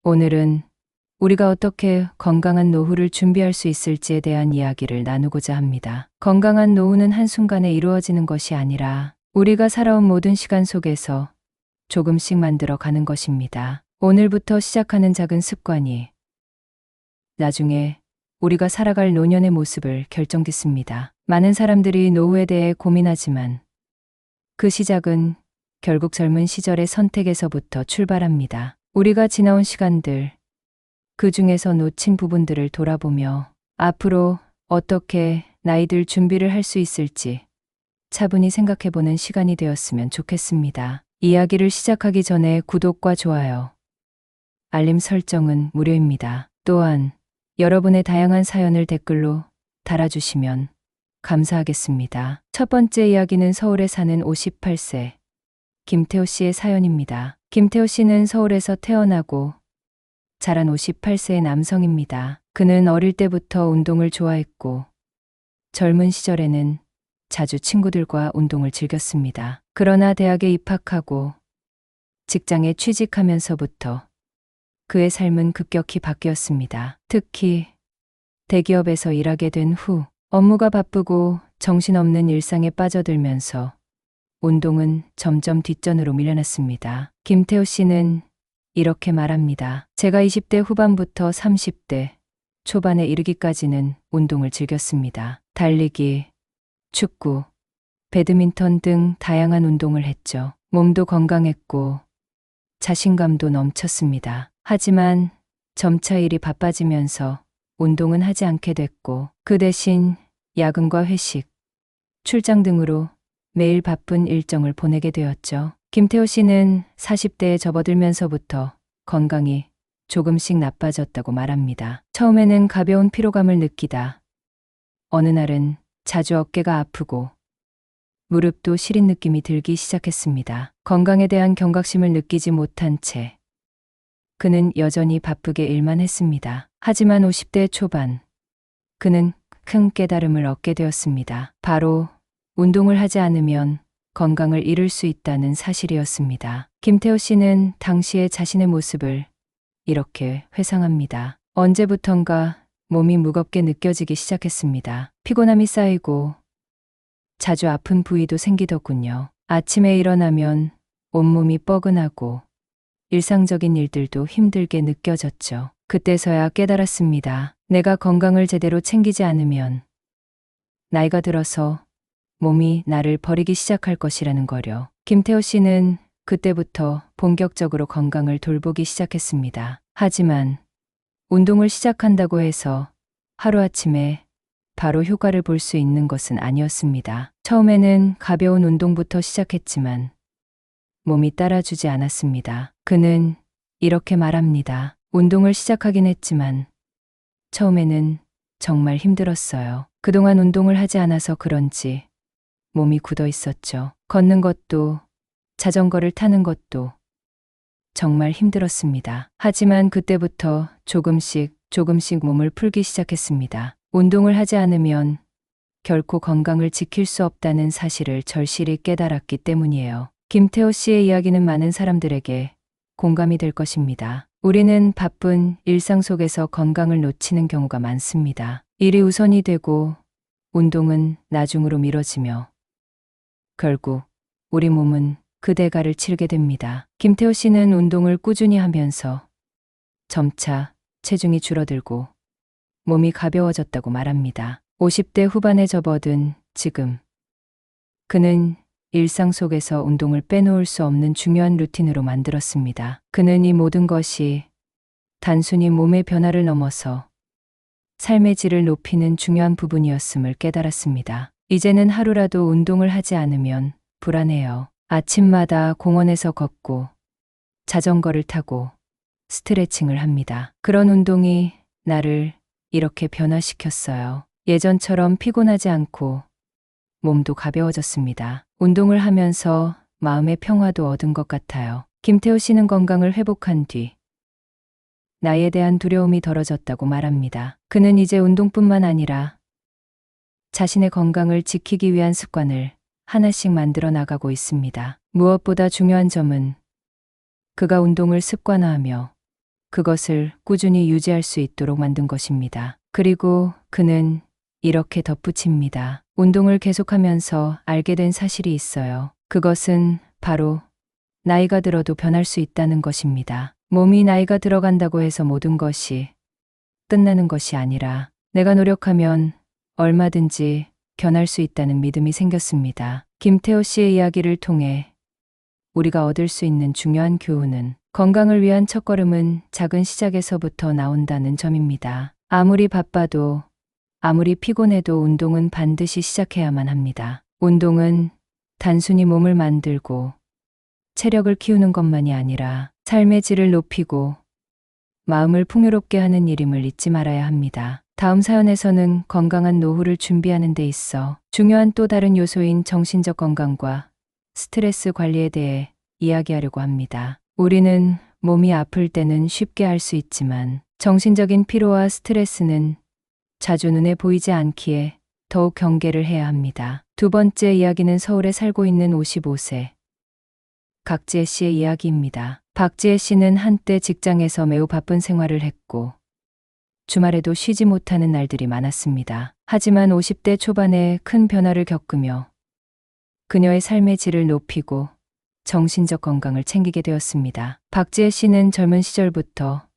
오늘은 우리가 어떻게 건강한 노후를 준비할 수 있을지에 대한 이야기를 나누고자 합니다. 건강한 노후는 한순간에 이루어지는 것이 아니라 우리가 살아온 모든 시간 속에서 조금씩 만들어 가는 것입니다. 오늘부터 시작하는 작은 습관이 나중에 우리가 살아갈 노년의 모습을 결정짓습니다. 많은 사람들이 노후에 대해 고민하지만 그 시작은 결국 젊은 시절의 선택에서부터 출발합니다. 우리가 지나온 시간들, 그 중에서 놓친 부분들을 돌아보며 앞으로 어떻게 나이들 준비를 할 수 있을지 차분히 생각해보는 시간이 되었으면 좋겠습니다. 이야기를 시작하기 전에 구독과 좋아요, 알림 설정은 무료입니다. 또한 여러분의 다양한 사연을 댓글로 달아주시면 감사하겠습니다. 첫 번째 이야기는 서울에 사는 58세 김태호 씨의 사연입니다. 김태호 씨는 서울에서 태어나고 자란 58세의 남성입니다. 그는 어릴 때부터 운동을 좋아했고 젊은 시절에는 자주 친구들과 운동을 즐겼습니다. 그러나 대학에 입학하고 직장에 취직하면서부터 그의 삶은 급격히 바뀌었습니다. 특히 대기업에서 일하게 된 후 업무가 바쁘고 정신없는 일상에 빠져들면서 운동은 점점 뒷전으로 밀려났습니다. 김태호 씨는 이렇게 말합니다. 제가 20대 후반부터 30대 초반에 이르기까지는 운동을 즐겼습니다. 달리기, 축구, 배드민턴 등 다양한 운동을 했죠. 몸도 건강했고 자신감도 넘쳤습니다. 하지만 점차 일이 바빠지면서 운동은 하지 않게 됐고 그 대신 야근과 회식, 출장 등으로 매일 바쁜 일정을 보내게 되었죠. 김태호 씨는 40대에 접어들면서부터 건강이 조금씩 나빠졌다고 말합니다. 처음에는 가벼운 피로감을 느끼다 어느 날은 자주 어깨가 아프고 무릎도 시린 느낌이 들기 시작했습니다. 건강에 대한 경각심을 느끼지 못한 채 그는 여전히 바쁘게 일만 했습니다. 하지만 50대 초반 그는 큰 깨달음을 얻게 되었습니다. 바로 운동을 하지 않으면 건강을 잃을 수 있다는 사실이었습니다. 김태호 씨는 당시의 자신의 모습을 이렇게 회상합니다. 언제부턴가 몸이 무겁게 느껴지기 시작했습니다. 피곤함이 쌓이고 자주 아픈 부위도 생기더군요. 아침에 일어나면 온몸이 뻐근하고 일상적인 일들도 힘들게 느껴졌죠. 그때서야 깨달았습니다. 내가 건강을 제대로 챙기지 않으면 나이가 들어서 몸이 나를 버리기 시작할 것이라는 거려. 김태호 씨는 그때부터 본격적으로 건강을 돌보기 시작했습니다. 하지만 운동을 시작한다고 해서 하루아침에 바로 효과를 볼 수 있는 것은 아니었습니다. 처음에는 가벼운 운동부터 시작했지만 몸이 따라주지 않았습니다. 그는 이렇게 말합니다. 운동을 시작하긴 했지만 처음에는 정말 힘들었어요. 그동안 운동을 하지 않아서 그런지 몸이 굳어 있었죠. 걷는 것도 자전거를 타는 것도 정말 힘들었습니다. 하지만 그때부터 조금씩 몸을 풀기 시작했습니다. 운동을 하지 않으면 결코 건강을 지킬 수 없다는 사실을 절실히 깨달았기 때문이에요. 김태호 씨의 이야기는 많은 사람들에게 공감이 될 것입니다. 우리는 바쁜 일상 속에서 건강을 놓치는 경우가 많습니다. 일이 우선이 되고 운동은 나중으로 미뤄지며 결국 우리 몸은 그 대가를 치르게 됩니다. 김태호 씨는 운동을 꾸준히 하면서 점차 체중이 줄어들고 몸이 가벼워졌다고 말합니다. 50대 후반에 접어든 지금 그는 일상 속에서 운동을 빼놓을 수 없는 중요한 루틴으로 만들었습니다. 그는 이 모든 것이 단순히 몸의 변화를 넘어서 삶의 질을 높이는 중요한 부분이었음을 깨달았습니다. 이제는 하루라도 운동을 하지 않으면 불안해요. 아침마다 공원에서 걷고 자전거를 타고 스트레칭을 합니다. 그런 운동이 나를 이렇게 변화시켰어요. 예전처럼 피곤하지 않고 몸도 가벼워졌습니다. 운동을 하면서 마음의 평화도 얻은 것 같아요. 김태호 씨는 건강을 회복한 뒤 나이에 대한 두려움이 덜어졌다고 말합니다. 그는 이제 운동뿐만 아니라 자신의 건강을 지키기 위한 습관을 하나씩 만들어 나가고 있습니다. 무엇보다 중요한 점은 그가 운동을 습관화하며 그것을 꾸준히 유지할 수 있도록 만든 것입니다. 그리고 그는 이렇게 덧붙입니다. 운동을 계속하면서 알게 된 사실이 있어요. 그것은 바로 나이가 들어도 변할 수 있다는 것입니다. 몸이 나이가 들어간다고 해서 모든 것이 끝나는 것이 아니라 내가 노력하면 얼마든지 변할 수 있다는 믿음이 생겼습니다. 김태호 씨의 이야기를 통해 우리가 얻을 수 있는 중요한 교훈은 건강을 위한 첫걸음은 작은 시작에서부터 나온다는 점입니다. 아무리 바빠도 아무리 피곤해도 운동은 반드시 시작해야만 합니다. 운동은 단순히 몸을 만들고 체력을 키우는 것만이 아니라 삶의 질을 높이고 마음을 풍요롭게 하는 일임을 잊지 말아야 합니다. 다음 사연에서는 건강한 노후를 준비하는 데 있어 중요한 또 다른 요소인 정신적 건강과 스트레스 관리에 대해 이야기하려고 합니다. 우리는 몸이 아플 때는 쉽게 알 수 있지만 정신적인 피로와 스트레스는 자주 눈에 보이지 않기에 더욱 경계를 해야 합니다. 두 번째 이야기는 서울에 살고 있는 55세 각지혜 씨의 이야기입니다. 박지혜 씨는 한때 직장에서 매우 바쁜 생활을 했고 주말에도 쉬지 못하는 날들이 많았습니다. 하지만 50대 초반에 큰 변화를 겪으며 그녀의 삶의 질을 높이고 정신적 건강을 챙기게 되었습니다. 박지혜 씨는 젊은 시절부터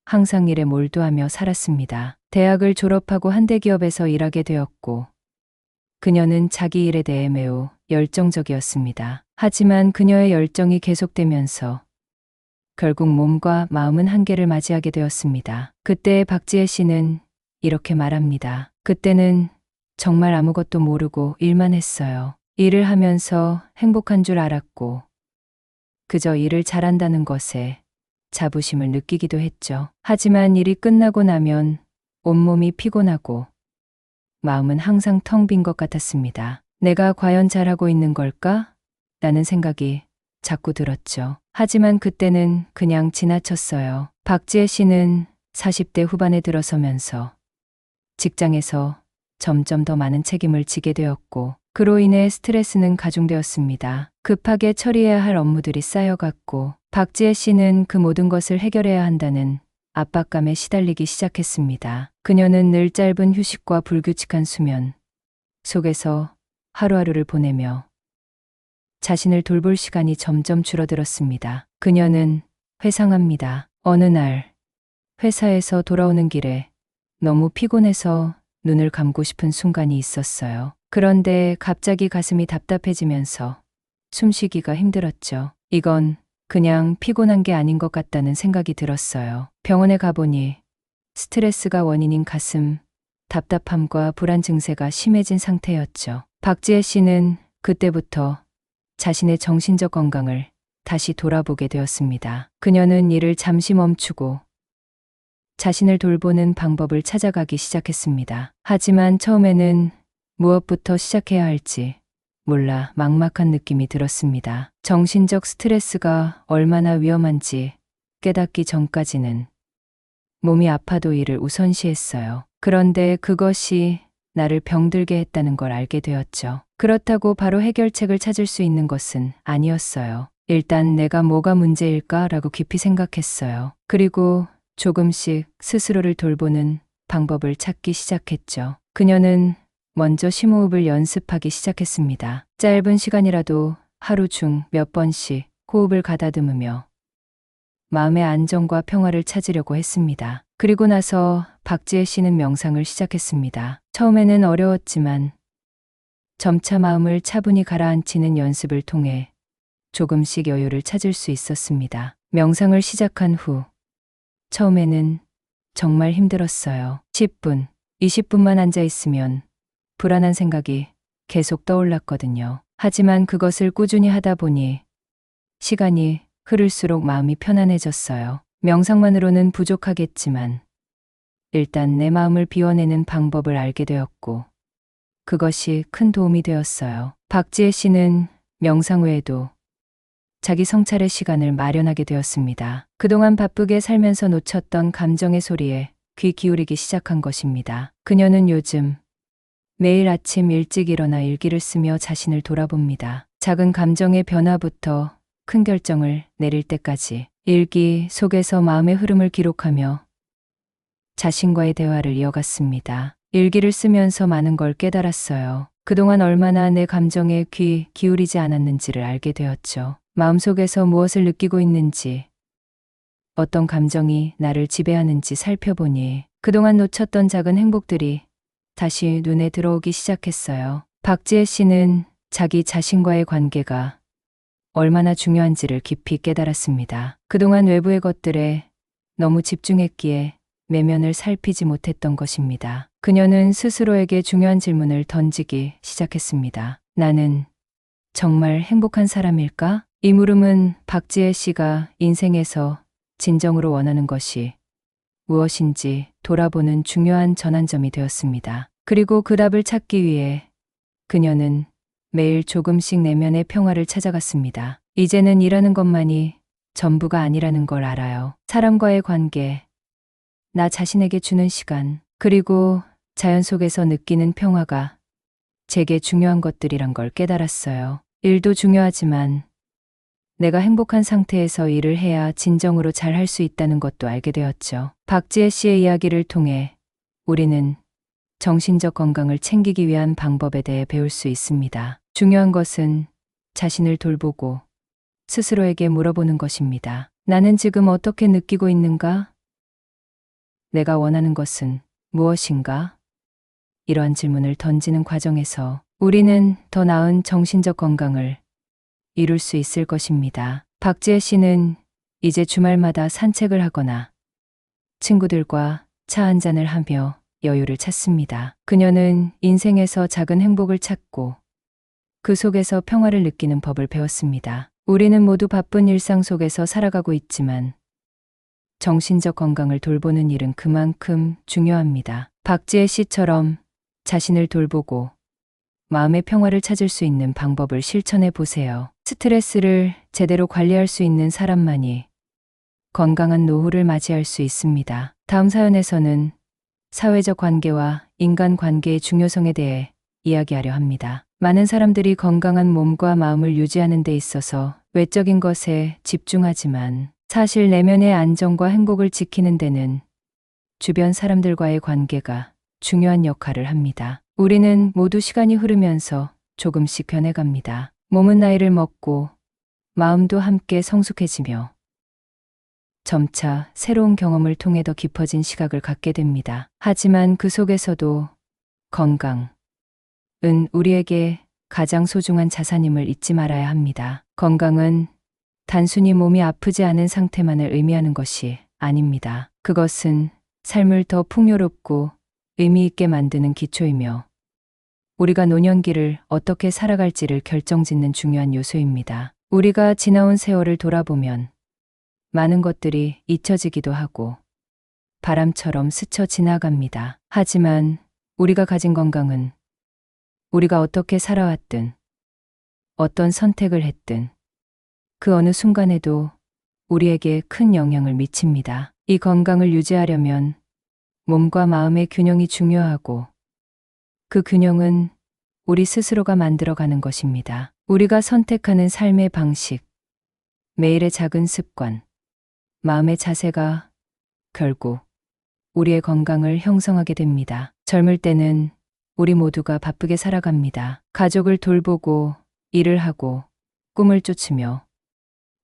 항상 일에 몰두하며 살았습니다. 대학을 졸업하고 한대 기업에서 일하게 되었고 그녀는 자기 일에 대해 매우 열정적이었습니다. 하지만 그녀의 열정이 계속되면서 결국 몸과 마음은 한계를 맞이하게 되었습니다. 그때 박지혜 씨는 이렇게 말합니다. 그때는 정말 아무것도 모르고 일만 했어요. 일을 하면서 행복한 줄 알았고 그저 일을 잘한다는 것에 자부심을 느끼기도 했죠. 하지만 일이 끝나고 나면 온몸이 피곤하고 마음은 항상 텅 빈 것 같았습니다. 내가 과연 잘하고 있는 걸까? 라는 생각이 자꾸 들었죠. 하지만 그때는 그냥 지나쳤어요. 박지혜 씨는 40대 후반에 들어서면서 직장에서 점점 더 많은 책임을 지게 되었고 그로 인해 스트레스는 가중되었습니다. 급하게 처리해야 할 업무들이 쌓여갔고 박지혜 씨는 그 모든 것을 해결해야 한다는 압박감에 시달리기 시작했습니다. 그녀는 늘 짧은 휴식과 불규칙한 수면 속에서 하루하루를 보내며 자신을 돌볼 시간이 점점 줄어들었습니다. 그녀는 회상합니다. 어느 날 회사에서 돌아오는 길에 너무 피곤해서 눈을 감고 싶은 순간이 있었어요. 그런데 갑자기 가슴이 답답해지면서 숨쉬기가 힘들었죠. 이건 그냥 피곤한 게 아닌 것 같다는 생각이 들었어요. 병원에 가보니 스트레스가 원인인 가슴 답답함과 불안 증세가 심해진 상태였죠. 박지혜 씨는 그때부터 자신의 정신적 건강을 다시 돌아보게 되었습니다. 그녀는 일을 잠시 멈추고 자신을 돌보는 방법을 찾아가기 시작했습니다. 하지만 처음에는 무엇부터 시작해야 할지 몰라 막막한 느낌이 들었습니다. 정신적 스트레스가 얼마나 위험한지 깨닫기 전까지는 몸이 아파도 일을 우선시했어요. 그런데 그것이 나를 병들게 했다는 걸 알게 되었죠. 그렇다고 바로 해결책을 찾을 수 있는 것은 아니었어요. 일단 내가 뭐가 문제일까라고 깊이 생각했어요. 그리고 조금씩 스스로를 돌보는 방법을 찾기 시작했죠. 그녀는 먼저 심호흡을 연습하기 시작했습니다. 짧은 시간이라도 하루 중 몇 번씩 호흡을 가다듬으며 마음의 안정과 평화를 찾으려고 했습니다. 그리고 나서 박지혜 씨는 명상을 시작했습니다. 처음에는 어려웠지만 점차 마음을 차분히 가라앉히는 연습을 통해 조금씩 여유를 찾을 수 있었습니다. 명상을 시작한 후 처음에는 정말 힘들었어요. 10분, 20분만 앉아 있으면 불안한 생각이 계속 떠올랐거든요. 하지만 그것을 꾸준히 하다 보니 시간이 흐를수록 마음이 편안해졌어요. 명상만으로는 부족하겠지만 일단 내 마음을 비워내는 방법을 알게 되었고 그것이 큰 도움이 되었어요. 박지혜 씨는 명상 외에도 자기 성찰의 시간을 마련하게 되었습니다. 그동안 바쁘게 살면서 놓쳤던 감정의 소리에 귀 기울이기 시작한 것입니다. 그녀는 요즘 매일 아침 일찍 일어나 일기를 쓰며 자신을 돌아봅니다. 작은 감정의 변화부터 큰 결정을 내릴 때까지 일기 속에서 마음의 흐름을 기록하며 자신과의 대화를 이어갔습니다. 일기를 쓰면서 많은 걸 깨달았어요. 그동안 얼마나 내 감정에 귀 기울이지 않았는지를 알게 되었죠. 마음속에서 무엇을 느끼고 있는지, 어떤 감정이 나를 지배하는지 살펴보니 그동안 놓쳤던 작은 행복들이 다시 눈에 들어오기 시작했어요. 박지혜 씨는 자기 자신과의 관계가 얼마나 중요한지를 깊이 깨달았습니다. 그동안 외부의 것들에 너무 집중했기에 내면을 살피지 못했던 것입니다. 그녀는 스스로에게 중요한 질문을 던지기 시작했습니다. 나는 정말 행복한 사람일까? 이 물음은 박지혜 씨가 인생에서 진정으로 원하는 것이 무엇인지 돌아보는 중요한 전환점이 되었습니다. 그리고 그 답을 찾기 위해 그녀는 매일 조금씩 내면의 평화를 찾아갔습니다. 이제는 일하는 것만이 전부가 아니라는 걸 알아요. 사람과의 관계, 나 자신에게 주는 시간, 그리고 자연 속에서 느끼는 평화가 제게 중요한 것들이란 걸 깨달았어요. 일도 중요하지만 내가 행복한 상태에서 일을 해야 진정으로 잘 할 수 있다는 것도 알게 되었죠. 박지혜 씨의 이야기를 통해 우리는 정신적 건강을 챙기기 위한 방법에 대해 배울 수 있습니다. 중요한 것은 자신을 돌보고 스스로에게 물어보는 것입니다. 나는 지금 어떻게 느끼고 있는가? 내가 원하는 것은 무엇인가? 이러한 질문을 던지는 과정에서 우리는 더 나은 정신적 건강을 이룰 수 있을 것입니다. 박지혜 씨는 이제 주말마다 산책을 하거나 친구들과 차 한잔을 하며 여유를 찾습니다. 그녀는 인생에서 작은 행복을 찾고 그 속에서 평화를 느끼는 법을 배웠습니다. 우리는 모두 바쁜 일상 속에서 살아가고 있지만 정신적 건강을 돌보는 일은 그만큼 중요합니다. 박지혜 씨처럼 자신을 돌보고 마음의 평화를 찾을 수 있는 방법을 실천해 보세요. 스트레스를 제대로 관리할 수 있는 사람만이 건강한 노후를 맞이할 수 있습니다. 다음 사연에서는 사회적 관계와 인간 관계의 중요성에 대해 이야기하려 합니다. 많은 사람들이 건강한 몸과 마음을 유지하는 데 있어서 외적인 것에 집중하지만 사실 내면의 안정과 행복을 지키는 데는 주변 사람들과의 관계가 중요한 역할을 합니다. 우리는 모두 시간이 흐르면서 조금씩 변해갑니다. 몸은 나이를 먹고 마음도 함께 성숙해지며 점차 새로운 경험을 통해 더 깊어진 시각을 갖게 됩니다. 하지만 그 속에서도 건강은 우리에게 가장 소중한 자산임을 잊지 말아야 합니다. 건강은 단순히 몸이 아프지 않은 상태만을 의미하는 것이 아닙니다. 그것은 삶을 더 풍요롭고 의미 있게 만드는 기초이며 우리가 노년기를 어떻게 살아갈지를 결정짓는 중요한 요소입니다. 우리가 지나온 세월을 돌아보면 많은 것들이 잊혀지기도 하고 바람처럼 스쳐 지나갑니다. 하지만 우리가 가진 건강은 우리가 어떻게 살아왔든 어떤 선택을 했든 그 어느 순간에도 우리에게 큰 영향을 미칩니다. 이 건강을 유지하려면 몸과 마음의 균형이 중요하고 그 균형은 우리 스스로가 만들어가는 것입니다. 우리가 선택하는 삶의 방식, 매일의 작은 습관, 마음의 자세가 결국 우리의 건강을 형성하게 됩니다. 젊을 때는 우리 모두가 바쁘게 살아갑니다. 가족을 돌보고 일을 하고 꿈을 쫓으며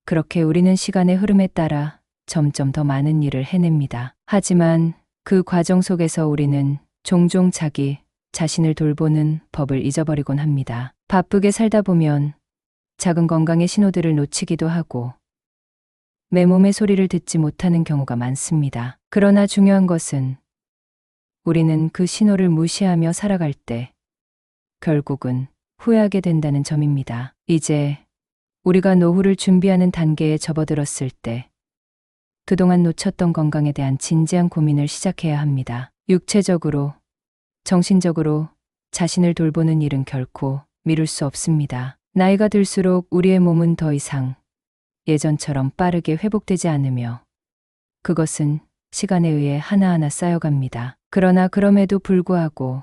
그렇게 우리는 시간의 흐름에 따라 점점 더 많은 일을 해냅니다. 하지만 그 과정 속에서 우리는 종종 자기 자신을 돌보는 법을 잊어버리곤 합니다. 바쁘게 살다 보면 작은 건강의 신호들을 놓치기도 하고 내 몸의 소리를 듣지 못하는 경우가 많습니다. 그러나 중요한 것은 우리는 그 신호를 무시하며 살아갈 때 결국은 후회하게 된다는 점입니다. 이제 우리가 노후를 준비하는 단계에 접어들었을 때 그동안 놓쳤던 건강에 대한 진지한 고민을 시작해야 합니다. 육체적으로, 정신적으로 자신을 돌보는 일은 결코 미룰 수 없습니다. 나이가 들수록 우리의 몸은 더 이상 예전처럼 빠르게 회복되지 않으며 그것은 시간에 의해 하나하나 쌓여갑니다. 그러나 그럼에도 불구하고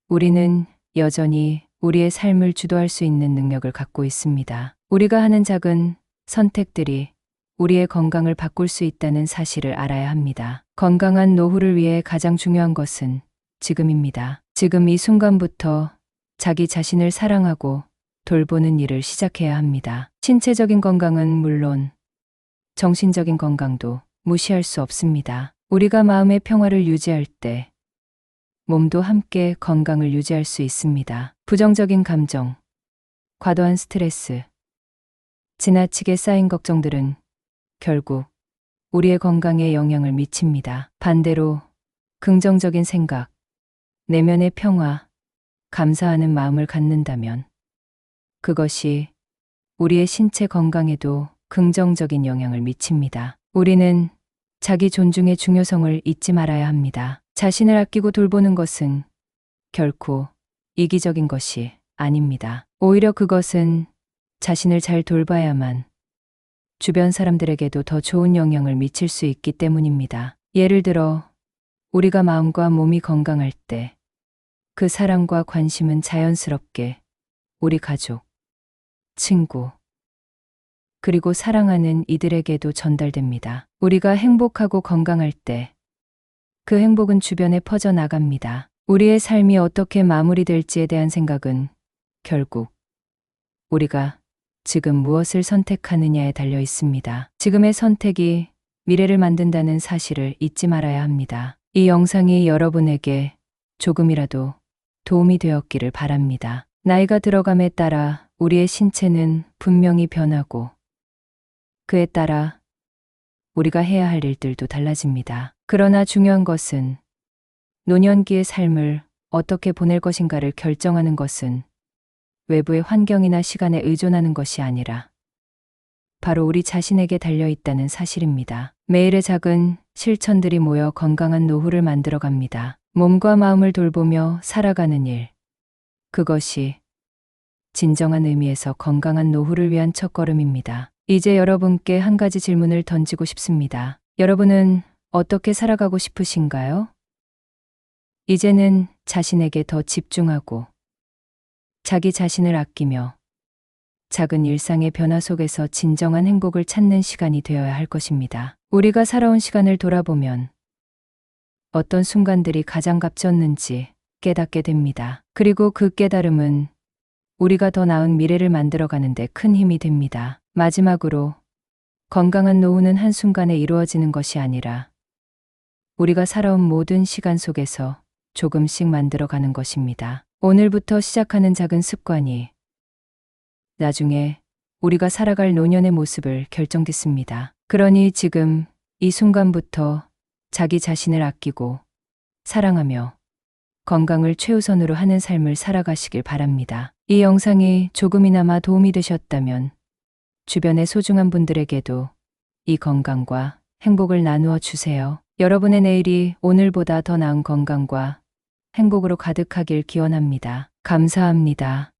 우리는 여전히 우리의 삶을 주도할 수 있는 능력을 갖고 있습니다. 우리가 하는 작은 선택들이 우리의 건강을 바꿀 수 있다는 사실을 알아야 합니다. 건강한 노후를 위해 가장 중요한 것은 지금입니다. 지금 이 순간부터 자기 자신을 사랑하고 돌보는 일을 시작해야 합니다. 신체적인 건강은 물론 정신적인 건강도 무시할 수 없습니다. 우리가 마음의 평화를 유지할 때 몸도 함께 건강을 유지할 수 있습니다. 부정적인 감정, 과도한 스트레스, 지나치게 쌓인 걱정들은 결국 우리의 건강에 영향을 미칩니다. 반대로 긍정적인 생각, 내면의 평화, 감사하는 마음을 갖는다면 그것이 우리의 신체 건강에도 긍정적인 영향을 미칩니다. 우리는 자기 존중의 중요성을 잊지 말아야 합니다. 자신을 아끼고 돌보는 것은 결코 이기적인 것이 아닙니다. 오히려 그것은 자신을 잘 돌봐야만 주변 사람들에게도 더 좋은 영향을 미칠 수 있기 때문입니다. 예를 들어 우리가 마음과 몸이 건강할 때 그 사랑과 관심은 자연스럽게 우리 가족, 친구, 그리고 사랑하는 이들에게도 전달됩니다. 우리가 행복하고 건강할 때 그 행복은 주변에 퍼져나갑니다. 우리의 삶이 어떻게 마무리될지에 대한 생각은 결국 우리가 지금 무엇을 선택하느냐에 달려 있습니다. 지금의 선택이 미래를 만든다는 사실을 잊지 말아야 합니다. 이 영상이 여러분에게 조금이라도 도움이 되었기를 바랍니다. 나이가 들어감에 따라 우리의 신체는 분명히 변하고 그에 따라 우리가 해야 할 일들도 달라집니다. 그러나 중요한 것은 노년기의 삶을 어떻게 보낼 것인가를 결정하는 것은 외부의 환경이나 시간에 의존하는 것이 아니라 바로 우리 자신에게 달려 있다는 사실입니다. 매일의 작은 실천들이 모여 건강한 노후를 만들어 갑니다. 몸과 마음을 돌보며 살아가는 일. 그것이 진정한 의미에서 건강한 노후를 위한 첫걸음입니다. 이제 여러분께 한 가지 질문을 던지고 싶습니다. 여러분은 어떻게 살아가고 싶으신가요? 이제는 자신에게 더 집중하고 자기 자신을 아끼며 작은 일상의 변화 속에서 진정한 행복을 찾는 시간이 되어야 할 것입니다. 우리가 살아온 시간을 돌아보면 어떤 순간들이 가장 값졌는지 깨닫게 됩니다. 그리고 그 깨달음은 우리가 더 나은 미래를 만들어가는 데 큰 힘이 됩니다. 마지막으로 건강한 노후는 한순간에 이루어지는 것이 아니라 우리가 살아온 모든 시간 속에서 조금씩 만들어가는 것입니다. 오늘부터 시작하는 작은 습관이 나중에 우리가 살아갈 노년의 모습을 결정짓습니다. 그러니 지금 이 순간부터 자기 자신을 아끼고 사랑하며 건강을 최우선으로 하는 삶을 살아가시길 바랍니다. 이 영상이 조금이나마 도움이 되셨다면 주변의 소중한 분들에게도 이 건강과 행복을 나누어 주세요. 여러분의 내일이 오늘보다 더 나은 건강과 행복으로 가득하길 기원합니다. 감사합니다.